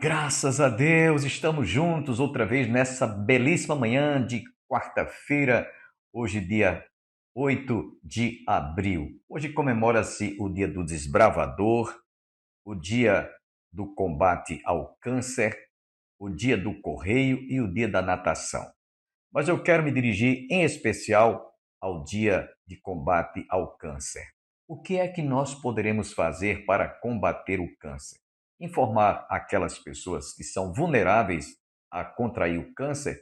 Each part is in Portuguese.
Graças a Deus, estamos juntos outra vez nessa belíssima manhã de quarta-feira, hoje dia 8 de abril. Hoje comemora-se o Dia do Desbravador, o Dia do Combate ao Câncer, o Dia do Correio e o Dia da Natação. Mas eu quero me dirigir em especial ao Dia de Combate ao Câncer. O que é que nós poderemos fazer para combater o câncer? Informar aquelas pessoas que são vulneráveis a contrair o câncer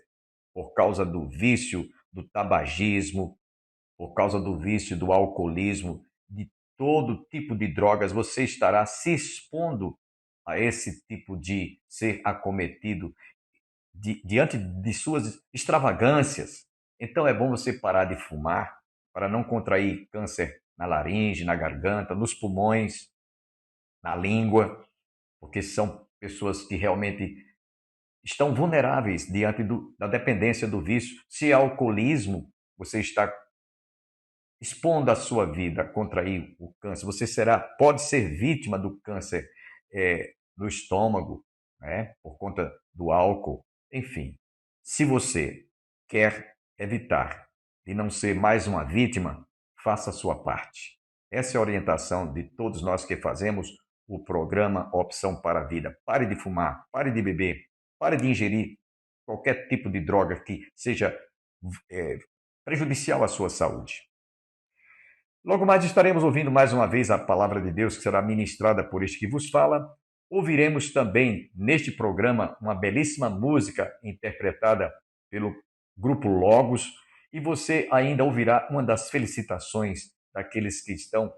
por causa do vício do tabagismo, por causa do vício do alcoolismo, de todo tipo de drogas, você estará se expondo a esse tipo de ser acometido diante de suas extravagâncias. Então é bom você parar de fumar para não contrair câncer na laringe, na garganta, nos pulmões, na língua, porque são pessoas que realmente estão vulneráveis diante da dependência do vício. Se é alcoolismo, você está expondo a sua vida a contrair o câncer. Você pode ser vítima do câncer do estômago, né, por conta do álcool. Enfim, se você quer evitar de não ser mais uma vítima, faça a sua parte. Essa é a orientação de todos nós que fazemos o programa Opção para a Vida. Pare de fumar, pare de beber, pare de ingerir qualquer tipo de droga que seja prejudicial à sua saúde. Logo mais estaremos ouvindo mais uma vez a palavra de Deus que será ministrada por este que vos fala. Ouviremos também neste programa uma belíssima música interpretada pelo grupo Logos e você ainda ouvirá uma das felicitações daqueles que estão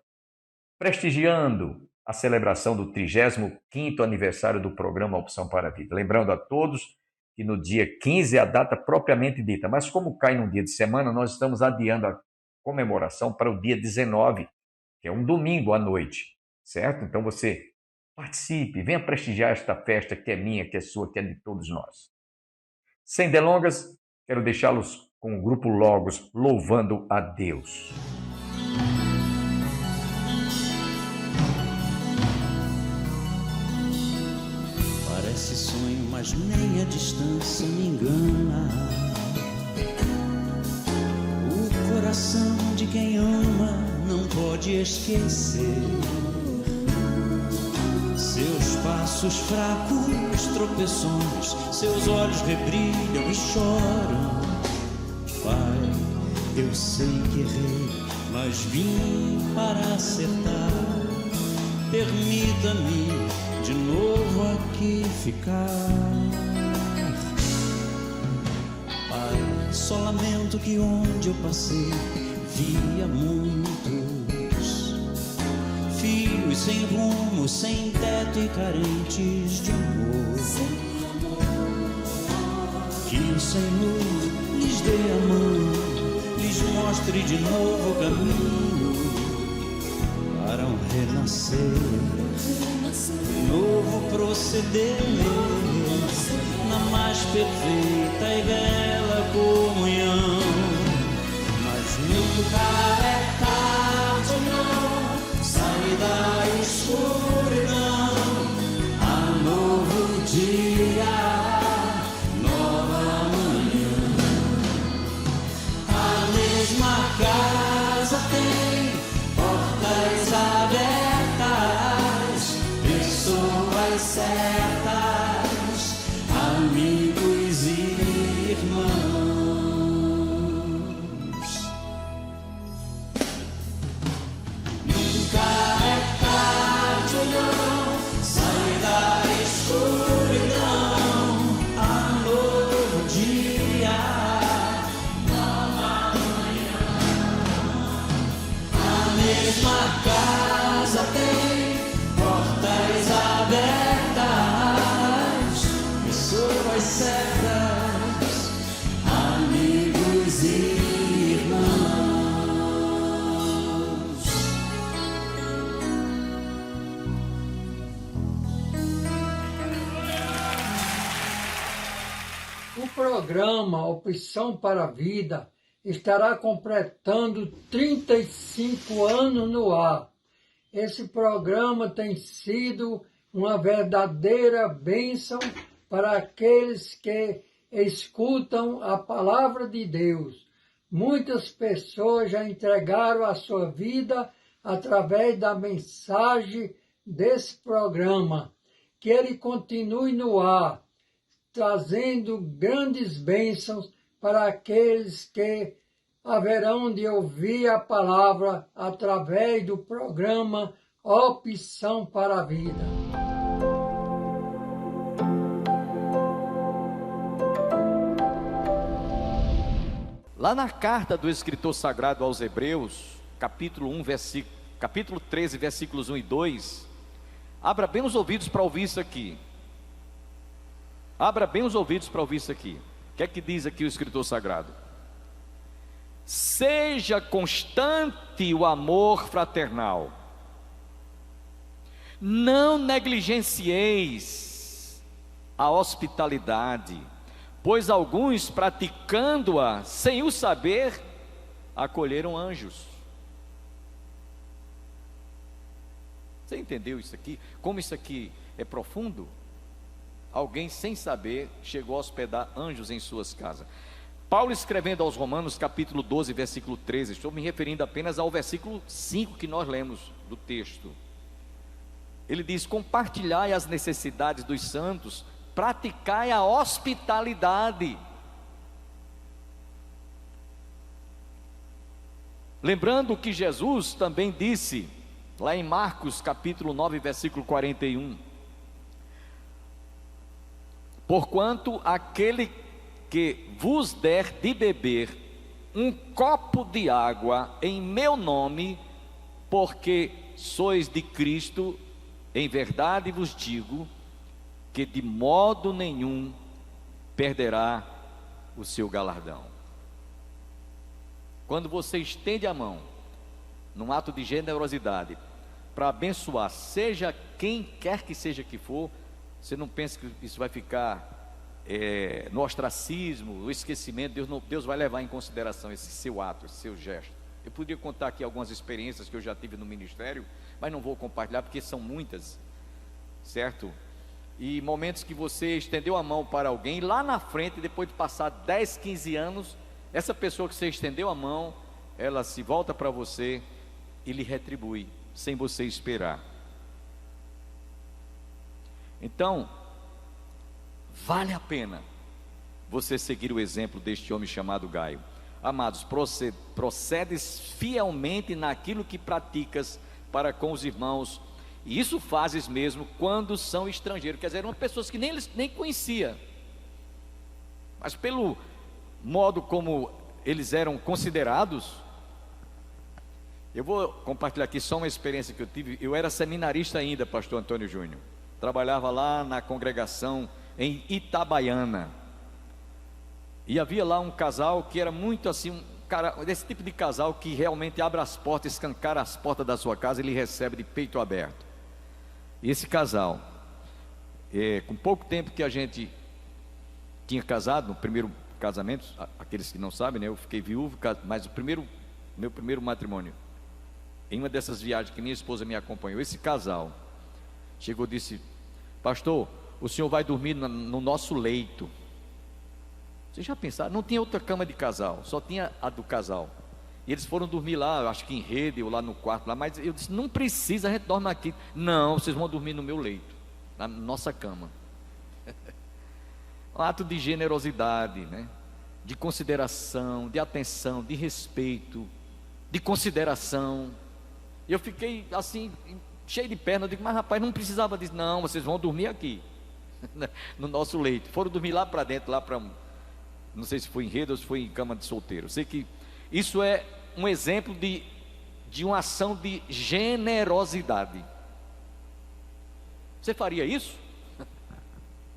prestigiando a celebração do 35º aniversário do programa Opção para a Vida. Lembrando a todos que no dia 15 é a data propriamente dita, mas como cai num dia de semana, nós estamos adiando a comemoração para o dia 19, que é um domingo à noite, certo? Então você participe, venha prestigiar esta festa que é minha, que é sua, que é de todos nós. Sem delongas, quero deixá-los com o grupo Logos louvando a Deus. Parece sonho, mas nem a distância me engana. O coração de quem ama não pode esquecer. Seus passos fracos, tropeções, seus olhos rebrilham e choram. Pai, eu sei que errei, mas vim para acertar. Permita-me de novo aqui ficar. Pai, só lamento que onde eu passei via muitos filhos sem rumo, sem teto e carentes de amor. Que o Senhor lhes dê a mão, lhes mostre de novo o caminho para um renascer. Novo proceder na mais perfeita e bela comunhão. Mas nunca é tarde, não, sai da escuridão. Há novo dia, nova manhã. A mesma casa tem portas abertas, pessoas certas, amigos e irmãos. Nunca é tarde, não, sai da escuridão. Há novo dia, nova manhã. A mesma casa tem portas abertas, pessoas certas, amigos e irmãos. O programa Opção para a Vida estará completando 35 anos no ar. Esse programa tem sido uma verdadeira bênção para aqueles que escutam a palavra de Deus. Muitas pessoas já entregaram a sua vida através da mensagem desse programa. Que ele continue no ar, trazendo grandes bênçãos para aqueles que haverão de ouvir a palavra através do programa Opção para a Vida. Lá na carta do escritor sagrado aos Hebreus, capítulo 13, versículos 1 e 2, abra bem os ouvidos para ouvir isso aqui. Abra bem os ouvidos para ouvir isso aqui. O que é que diz aqui o escritor sagrado? Seja constante o amor fraternal. Não negligencieis a hospitalidade, pois alguns, praticando-a sem o saber, acolheram anjos. Você entendeu isso aqui? Como isso aqui é profundo? Alguém sem saber chegou a hospedar anjos em suas casas. Paulo, escrevendo aos Romanos, capítulo 12, versículo 13, estou me referindo apenas ao versículo 5 que nós lemos do texto. Ele diz: compartilhai as necessidades dos santos, praticai a hospitalidade. Lembrando que Jesus também disse, lá em Marcos capítulo 9, versículo 41, porquanto aquele que vos der de beber um copo de água em meu nome, porque sois de Cristo, em verdade vos digo, que de modo nenhum perderá o seu galardão. Quando você estende a mão, num ato de generosidade, para abençoar, seja quem quer que seja que for, você não pense que isso vai ficar no ostracismo, no esquecimento. Deus vai levar em consideração esse seu ato, esse seu gesto. Eu poderia contar aqui algumas experiências que eu já tive no ministério, mas não vou compartilhar porque são muitas, certo? E momentos que você estendeu a mão para alguém, lá na frente, depois de passar 10, 15 anos, essa pessoa que você estendeu a mão, ela se volta para você e lhe retribui, sem você esperar. Então, vale a pena você seguir o exemplo deste homem chamado Gaio. Amados, procedes fielmente naquilo que praticas para com os irmãos, e isso fazes mesmo quando são estrangeiros. Quer dizer, eram pessoas que nem conhecia, mas pelo modo como eles eram considerados. Eu vou compartilhar aqui só uma experiência que eu tive. Eu era seminarista ainda, pastor Antônio Júnior, trabalhava lá na congregação em Itabaiana, e havia lá um casal que era muito assim, um cara, desse tipo de casal que realmente abre as portas, escancara as portas da sua casa e ele recebe de peito aberto. E esse casal, com pouco tempo que a gente tinha casado, no primeiro casamento, aqueles que não sabem, né, eu fiquei viúvo, mas meu primeiro matrimônio, em uma dessas viagens que minha esposa me acompanhou, esse casal chegou e disse: pastor, o senhor vai dormir no nosso leito. Vocês já pensaram? Não tinha outra cama de casal, só tinha a do casal. E eles foram dormir lá, acho que em rede ou lá no quarto lá, mas eu disse: não precisa, a gente dorme aqui. Não, vocês vão dormir no meu leito, na nossa cama. Um ato de generosidade, né? De consideração, de atenção, de respeito, de consideração. E eu fiquei assim, cheio de perna. Eu digo: mas rapaz, não precisava disso. Não, vocês vão dormir aqui, no nosso leito. Foram dormir lá para dentro, lá para, não sei se foi em rede ou se foi em cama de solteiro. Eu sei que isso é um exemplo de uma ação de generosidade. Você faria isso?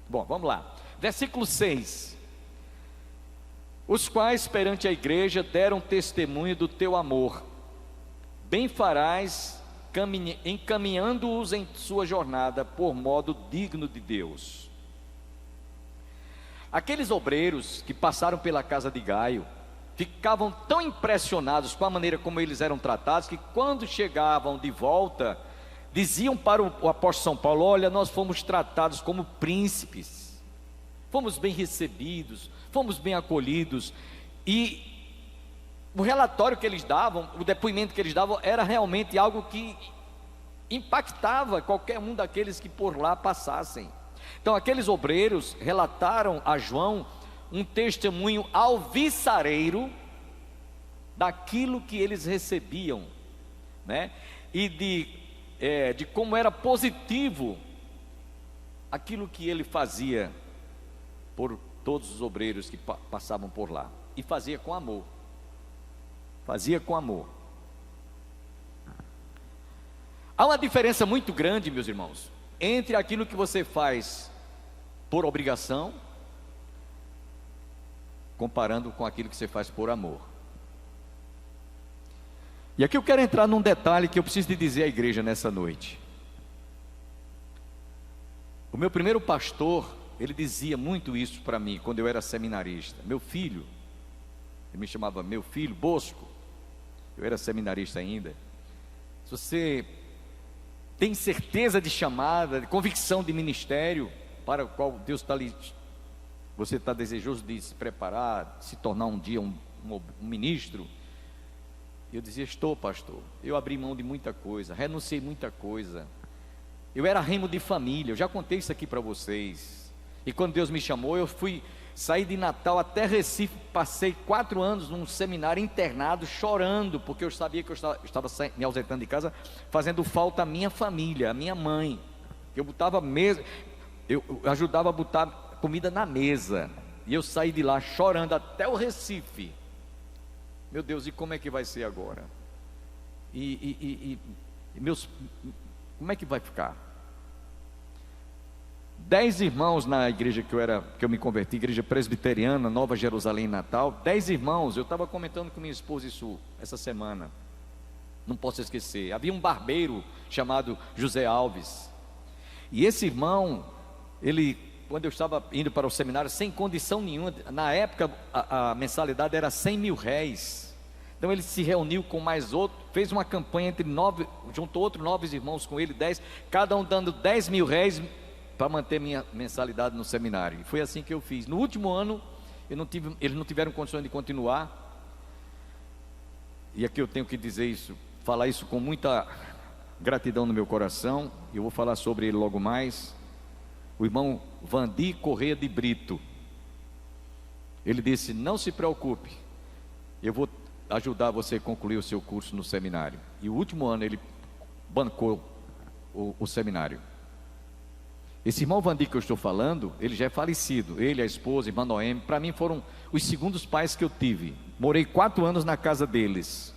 Bom, vamos lá. Versículo 6: os quais perante a igreja deram testemunho do teu amor, bem farás encaminhando-os em sua jornada por modo digno de Deus. Aqueles obreiros que passaram pela casa de Gaio ficavam tão impressionados com a maneira como eles eram tratados, que quando chegavam de volta, diziam para o apóstolo São Paulo: olha, nós fomos tratados como príncipes, fomos bem recebidos, fomos bem acolhidos. E o relatório que eles davam, o depoimento que eles davam, era realmente algo que impactava qualquer um daqueles que por lá passassem. Então aqueles obreiros relataram a João um testemunho alvissareiro daquilo que eles recebiam, né? E de como era positivo aquilo que ele fazia por todos os obreiros que passavam por lá, e fazia com amor. Fazia com amor. Há uma diferença muito grande, meus irmãos, entre aquilo que você faz por obrigação, comparando com aquilo que você faz por amor. E aqui eu quero entrar num detalhe que eu preciso de dizer à igreja nessa noite. O meu primeiro pastor, ele dizia muito isso para mim quando eu era seminarista. Meu filho, ele me chamava meu filho Bosco, eu era seminarista ainda. Se você tem certeza de chamada, de convicção de ministério para o qual Deus está ali, você está desejoso de se preparar, de se tornar um dia um ministro. Eu dizia: estou, pastor. Eu abri mão de muita coisa, renunciei muita coisa. Eu era remo de família, eu já contei isso aqui para vocês. E quando Deus me chamou, eu saí de Natal até Recife, passei 4 anos num seminário internado, chorando, porque eu sabia que eu estava me ausentando de casa, fazendo falta à minha família, à minha mãe. Eu botava mesa, eu ajudava a botar comida na mesa, e eu saí de lá chorando até o Recife. Meu Deus, e como é que vai ser agora? Como é que vai ficar? 10 irmãos na igreja que eu me converti, igreja presbiteriana, Nova Jerusalém, Natal. 10 irmãos, eu estava comentando com minha esposa isso essa semana, não posso esquecer. Havia um barbeiro chamado José Alves, e esse irmão, quando eu estava indo para o seminário, sem condição nenhuma, na época a mensalidade era 100 mil réis. Então ele se reuniu com mais outro, fez uma campanha entre 9, juntou outros 9 irmãos com ele, 10, cada um dando 10 mil réis para manter minha mensalidade no seminário. E foi assim que eu fiz. No último ano, eles não tiveram condições de continuar. E aqui eu tenho que dizer isso, falar isso com muita gratidão no meu coração. Eu vou falar sobre ele logo mais. O irmão Vandi Correia de Brito, ele disse: não se preocupe, eu vou ajudar você a concluir o seu curso no seminário. E o último ano ele bancou o seminário. Esse irmão Vandi que eu estou falando, ele já é falecido. Ele, a esposa, a irmã Noemi, para mim foram os segundos pais que eu tive. Morei 4 anos na casa deles.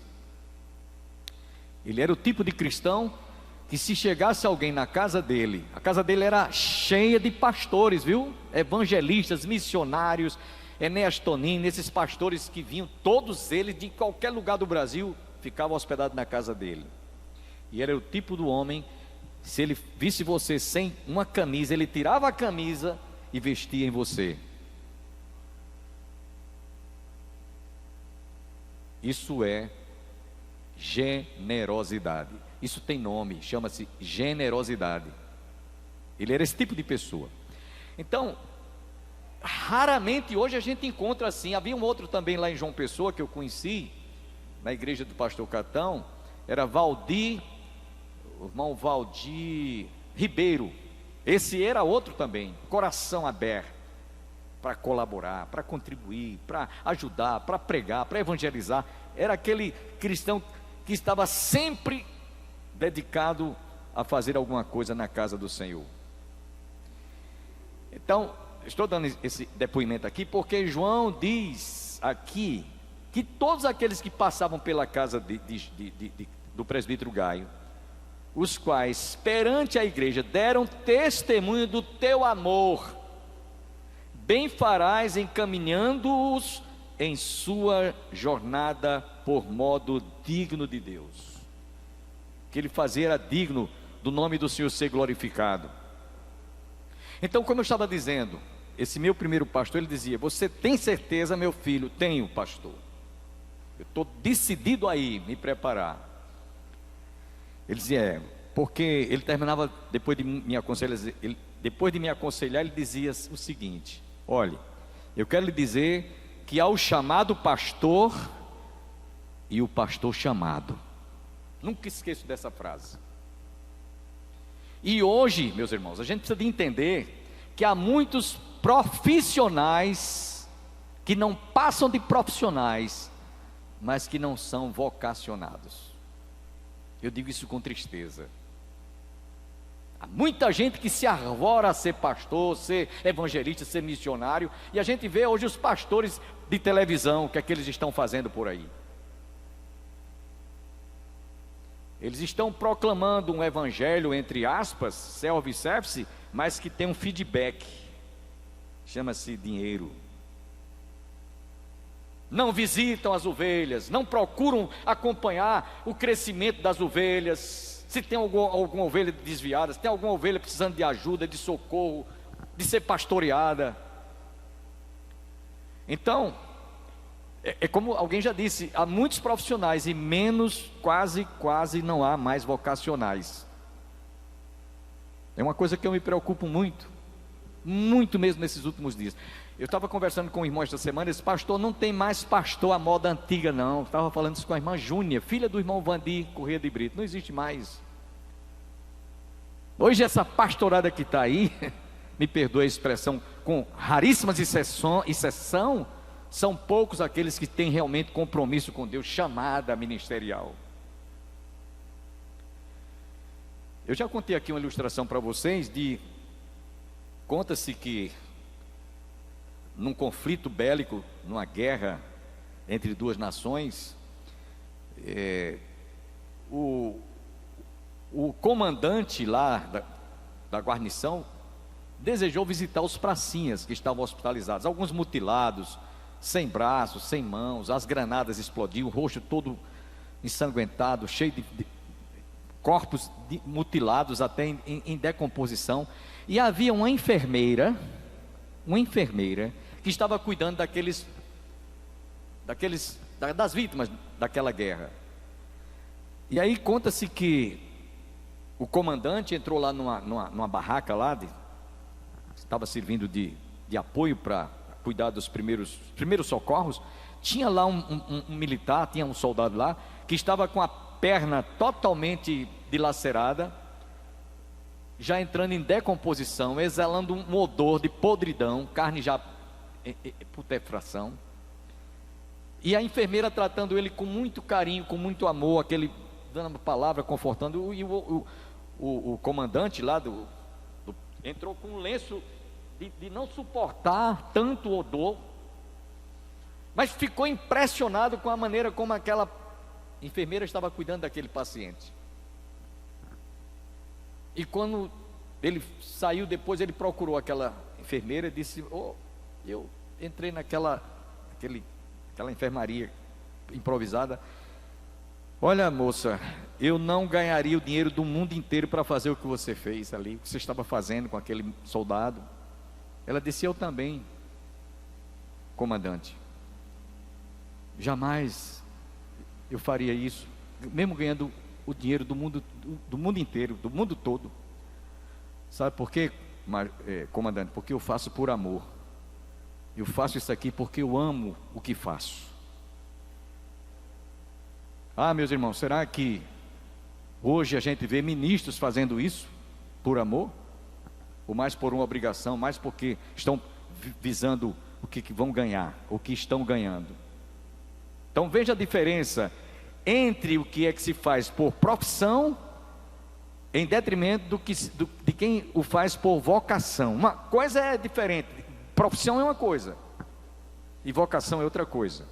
Ele era o tipo de cristão que, se chegasse alguém na casa dele, a casa dele era cheia de pastores, viu? Evangelistas, missionários, Enéas Tonini, esses pastores que vinham, todos eles de qualquer lugar do Brasil, ficavam hospedados na casa dele. E ele era o tipo do homem, se ele visse você sem uma camisa, ele tirava a camisa e vestia em você. Isso é generosidade. Isso tem nome, chama-se generosidade. Ele era esse tipo de pessoa. Então, raramente hoje a gente encontra assim. Havia um outro também lá em João Pessoa que eu conheci, na igreja do pastor Catão, era o irmão Valdir Ribeiro. Esse era outro também, coração aberto para colaborar, para contribuir, para ajudar, para pregar, para evangelizar. Era aquele cristão que estava sempre dedicado a fazer alguma coisa na casa do Senhor. Então, estou dando esse depoimento aqui porque João diz aqui que todos aqueles que passavam pela casa do presbítero Gaio, os quais perante a igreja deram testemunho do teu amor, bem farás encaminhando-os em sua jornada por modo digno de Deus. O que ele fazia era digno do nome do Senhor ser glorificado. Então, como eu estava dizendo, esse meu primeiro pastor, ele dizia: você tem certeza, meu filho? Tenho, pastor. Eu estou decidido aí, me preparar. Ele dizia: porque ele terminava, depois de me aconselhar, ele dizia o seguinte: olhe, eu quero lhe dizer que há o chamado pastor e o pastor chamado. Nunca esqueço dessa frase. E hoje, meus irmãos, a gente precisa de entender que há muitos profissionais que não passam de profissionais, mas que não são vocacionados. Eu digo isso com tristeza. Há muita gente que se arvora a ser pastor, ser evangelista, ser missionário, e a gente vê hoje os pastores de televisão, o que é que eles estão fazendo por aí? Eles estão proclamando um evangelho, entre aspas, self-service, mas que tem um feedback, chama-se dinheiro. Não visitam as ovelhas, não procuram acompanhar o crescimento das ovelhas, se tem alguma ovelha desviada, se tem alguma ovelha precisando de ajuda, de socorro, de ser pastoreada. Então, é como alguém já disse, há muitos profissionais e menos, quase não há mais vocacionais. É uma coisa que eu me preocupo muito mesmo nesses últimos dias. Eu estava conversando com o irmão esta semana, esse pastor não tem mais pastor à moda antiga não. Estava falando isso com a irmã Júnia, filha do irmão Vandir Corrêa de Brito, não existe mais. Hoje essa pastorada que está aí, me perdoe a expressão, com raríssimas exceção, são poucos aqueles que têm realmente compromisso com Deus, chamada ministerial. Eu já contei aqui uma ilustração para vocês conta-se que num conflito bélico, numa guerra entre duas nações, o comandante lá da guarnição desejou visitar os pracinhas que estavam hospitalizados, alguns mutilados, sem braços, sem mãos, as granadas explodiam, o rosto todo ensanguentado, cheio de corpos mutilados até em decomposição, e havia uma enfermeira que estava cuidando das vítimas daquela guerra. E aí conta-se que o comandante entrou lá numa barraca lá, estava servindo de apoio para cuidar dos primeiros socorros. Tinha lá um militar, tinha um soldado lá, que estava com a perna totalmente dilacerada, já entrando em decomposição, exalando um odor de podridão, carne já putrefação, e a enfermeira tratando ele com muito carinho, com muito amor, dando uma palavra, confortando, e o comandante lá entrou com um lenço de não suportar tanto odor, mas ficou impressionado com a maneira como aquela enfermeira estava cuidando daquele paciente. E quando ele saiu depois, ele procurou aquela enfermeira e disse: eu entrei naquela enfermaria improvisada. Olha, moça, eu não ganharia o dinheiro do mundo inteiro para fazer o que você fez ali, o que você estava fazendo com aquele soldado. Ela disse: eu também, comandante, jamais eu faria isso, mesmo ganhando o dinheiro do mundo inteiro, do mundo todo. Sabe por quê, comandante? Porque eu faço por amor. Eu faço isso aqui porque eu amo o que faço. Ah, meus irmãos, será que hoje a gente vê ministros fazendo isso por amor? Ou mais por uma obrigação, mais porque estão visando o que vão ganhar, o que estão ganhando? Então veja a diferença entre o que é que se faz por profissão, em detrimento de quem o faz por vocação. Uma coisa é diferente, profissão é uma coisa, e vocação é outra coisa.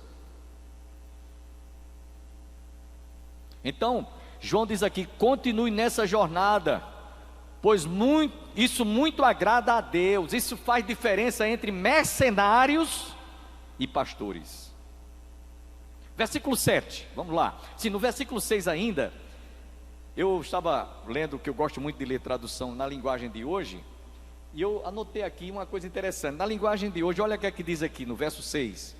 Então, João diz aqui: continue nessa jornada, pois isso muito agrada a Deus. Isso faz diferença entre mercenários e pastores. Versículo 7, vamos lá. Sim, no versículo 6 ainda, eu estava lendo, que eu gosto muito de ler tradução na linguagem de hoje, e eu anotei aqui uma coisa interessante. Na linguagem de hoje, olha o que é que diz aqui no verso 6.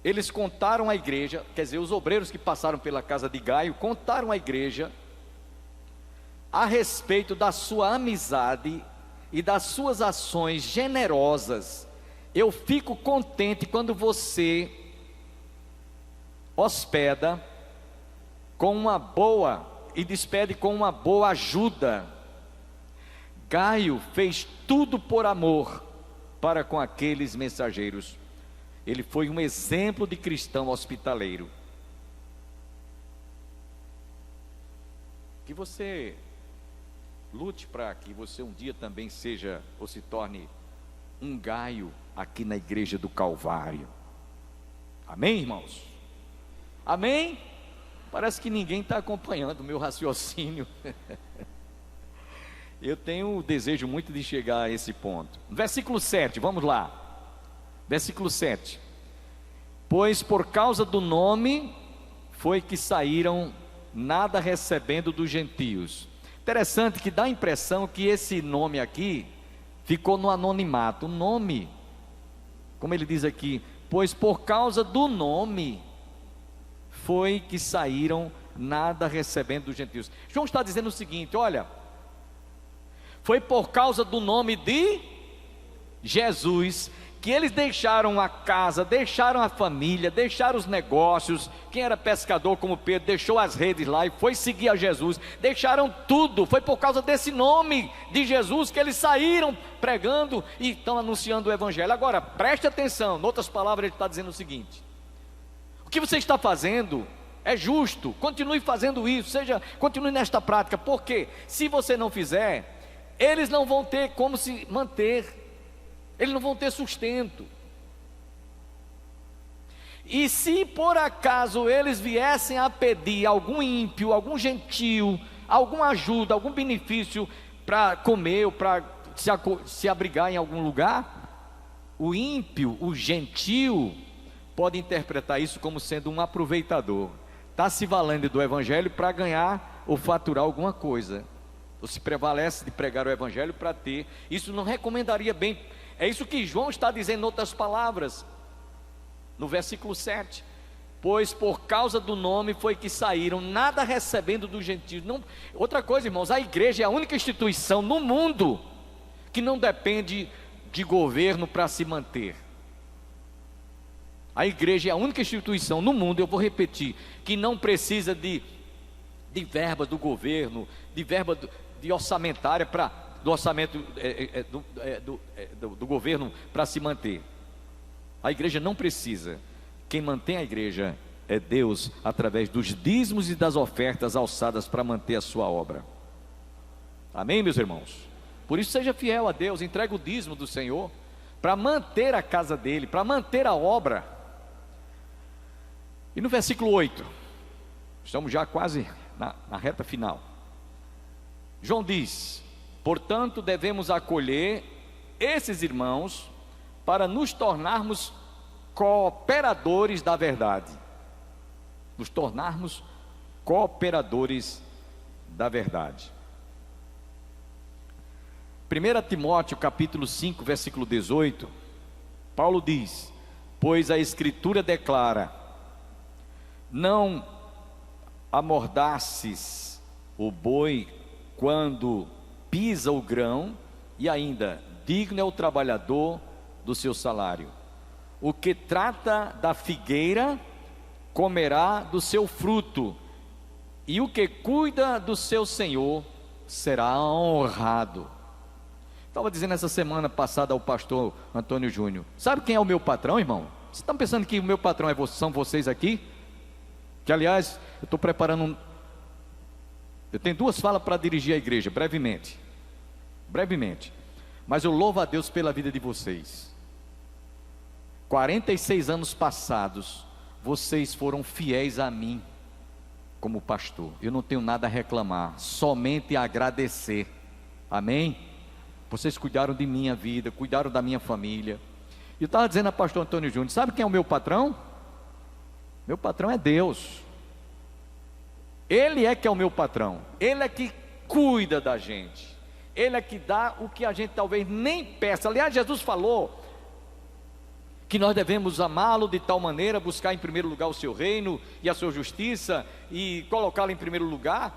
Eles contaram à igreja, quer dizer, os obreiros que passaram pela casa de Gaio, contaram à igreja a respeito da sua amizade e das suas ações generosas. Eu fico contente quando você hospeda com uma boa e despede com uma boa ajuda. Gaio fez tudo por amor para com aqueles mensageiros. Ele foi um exemplo de cristão hospitaleiro. Que você lute para que você um dia também seja ou se torne um Gaio aqui na igreja do Calvário. Amém, irmãos? Amém? Parece que ninguém está acompanhando o meu raciocínio. Eu tenho o desejo muito de chegar a esse ponto. Versículo 7, vamos lá. Versículo 7. Pois por causa do nome foi que saíram, nada recebendo dos gentios. Interessante que dá a impressão que esse nome aqui ficou no anonimato. O nome, como ele diz aqui, pois por causa do nome foi que saíram, nada recebendo dos gentios. João está dizendo o seguinte: olha, foi por causa do nome de Jesus que eles deixaram a casa, deixaram a família, deixaram os negócios. Quem era pescador como Pedro deixou as redes lá e foi seguir a Jesus. Deixaram tudo. Foi por causa desse nome de Jesus que eles saíram pregando e estão anunciando o evangelho. Agora preste atenção, em outras palavras ele está dizendo o seguinte: o que você está fazendo é justo, continue fazendo isso, continue nesta prática, porque se você não fizer, eles não vão ter como se manter, eles não vão ter sustento. E se por acaso eles viessem a pedir algum ímpio, algum gentio, alguma ajuda, algum benefício para comer ou para se abrigar em algum lugar, o ímpio, o gentio, pode interpretar isso como sendo um aproveitador, está se valendo do evangelho para ganhar ou faturar alguma coisa, ou se prevalece de pregar o evangelho para ter. Isso não recomendaria bem. É isso que João está dizendo em outras palavras, no versículo 7. Pois por causa do nome foi que saíram, nada recebendo dos gentios. Não, outra coisa, irmãos, a igreja é a única instituição no mundo que não depende de governo para se manter. A igreja é a única instituição no mundo, eu vou repetir, que não precisa de verbas do governo, de verba de orçamentária do orçamento do governo para se manter. A igreja não precisa. Quem mantém a igreja é Deus, através dos dízimos e das ofertas alçadas para manter a sua obra. Amém, meus irmãos? Por isso seja fiel a Deus, entregue o dízimo do Senhor para manter a casa dele, para manter a obra. E no versículo 8, estamos já quase na reta final. João diz: portanto devemos acolher esses irmãos para nos tornarmos cooperadores da verdade. Nos tornarmos cooperadores da verdade. 1 Timóteo capítulo 5, versículo 18, Paulo diz: pois a escritura declara: não amordaces o boi quando pisa o grão, e ainda, digno é o trabalhador do seu salário. O que trata da figueira comerá do seu fruto, e o que cuida do seu senhor será honrado. Estava dizendo essa semana passada ao pastor Antônio Júnior: sabe quem é o meu patrão, irmão? Vocês estão pensando que o meu patrão são vocês aqui? Que aliás, eu estou preparando eu tenho 2 falas para dirigir a igreja, brevemente, mas eu louvo a Deus pela vida de vocês. 46 anos passados, vocês foram fiéis a mim como pastor. Eu não tenho nada a reclamar, somente a agradecer. Amém? Vocês cuidaram de minha vida, cuidaram da minha família. Eu estava dizendo a pastor Antônio Júnior: sabe quem é o meu patrão? Meu patrão é Deus. Ele é que é o meu patrão. Ele é que cuida da gente. Ele é que dá o que a gente talvez nem peça. Aliás, Jesus falou que nós devemos amá-lo de tal maneira, buscar em primeiro lugar o seu reino e a sua justiça, e colocá-lo em primeiro lugar.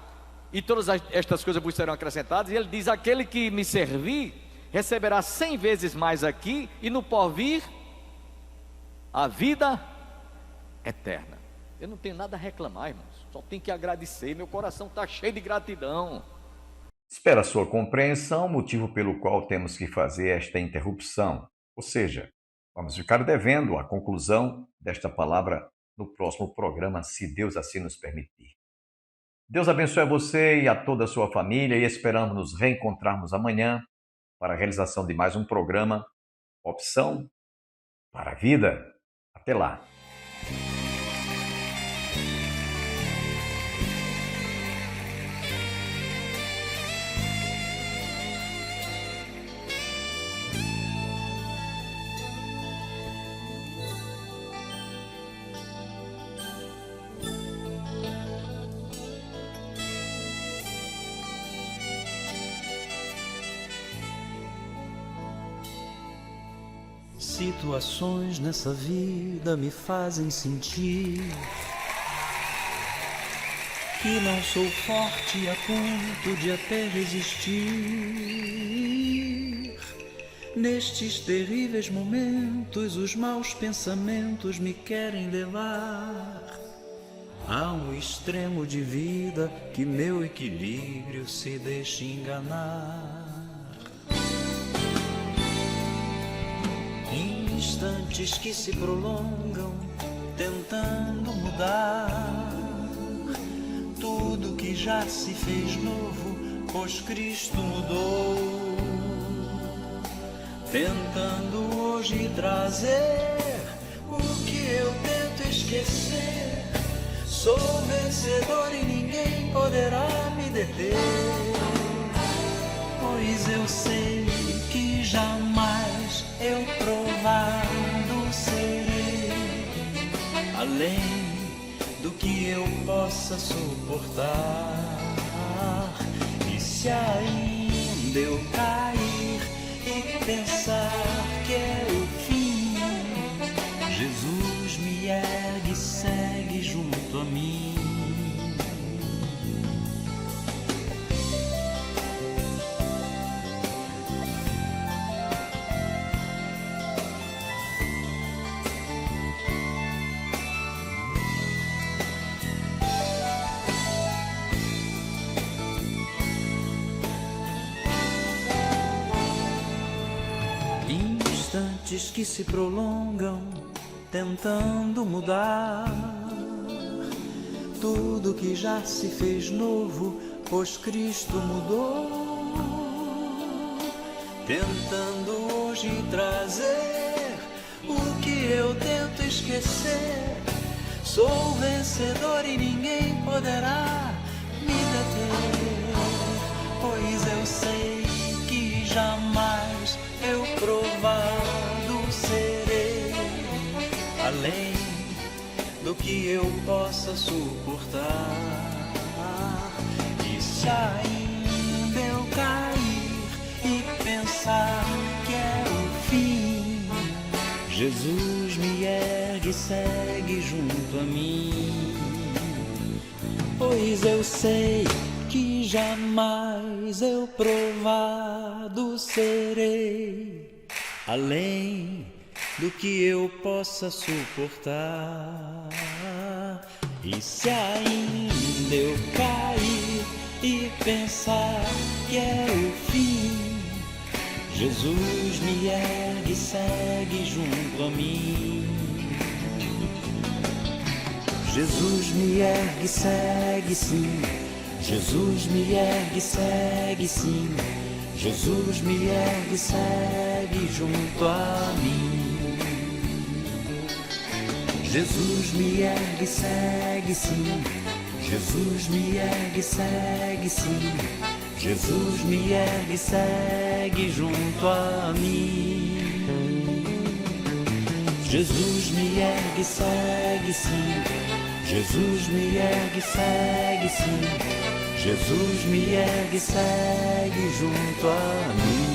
e todas estas coisas vos serão acrescentadas. E ele diz: aquele que me servir receberá 100 vezes mais aqui, e no porvir a vida eterna. Eu não tenho nada a reclamar, irmãos, só tenho que agradecer. Meu coração está cheio de gratidão. Espero a sua compreensão, motivo pelo qual temos que fazer esta interrupção. Ou seja, vamos ficar devendo a conclusão desta palavra no próximo programa, se Deus assim nos permitir. Deus abençoe a você e a toda a sua família, e esperamos nos reencontrarmos amanhã para a realização de mais um programa Opção para a Vida. Até lá! Situações nessa vida me fazem sentir que não sou forte a ponto de até resistir. Nestes terríveis momentos, os maus pensamentos me querem levar a um extremo de vida que meu equilíbrio se deixa enganar. Instantes que se prolongam, tentando mudar tudo que já se fez novo, pois Cristo mudou. Tentando hoje trazer o que eu tento esquecer. Sou vencedor e ninguém poderá me deter, pois eu sei que jamais eu provado serei, além do que eu possa suportar. E se ainda eu cair e pensar que é o fim, Jesus me ergue e segue junto a mim. Instantes que se prolongam, tentando mudar tudo que já se fez novo, pois Cristo mudou. Tentando hoje trazer o que eu tento esquecer. Sou vencedor e ninguém poderá me deter, pois eu sei que jamais eu provado serei, além do que eu possa suportar. E se ainda eu cair e pensar que é o fim, Jesus me ergue e segue junto a mim, pois eu sei que jamais eu provado serei, além do que eu possa suportar. E se ainda eu cair e pensar que é o fim, Jesus me ergue e segue junto a mim. Jesus me ergue e segue sim, Jesus me ergue e segue sim, Jesus me ergue e segue junto a mim. Jesus me ergue e segue sim, Jesus me ergue e segue sim, Jesus me ergue e segue junto a mim. Jesus me ergue e segue sim, Jesus me ergue e segue sim, Jesus me ergue e segue junto a mim.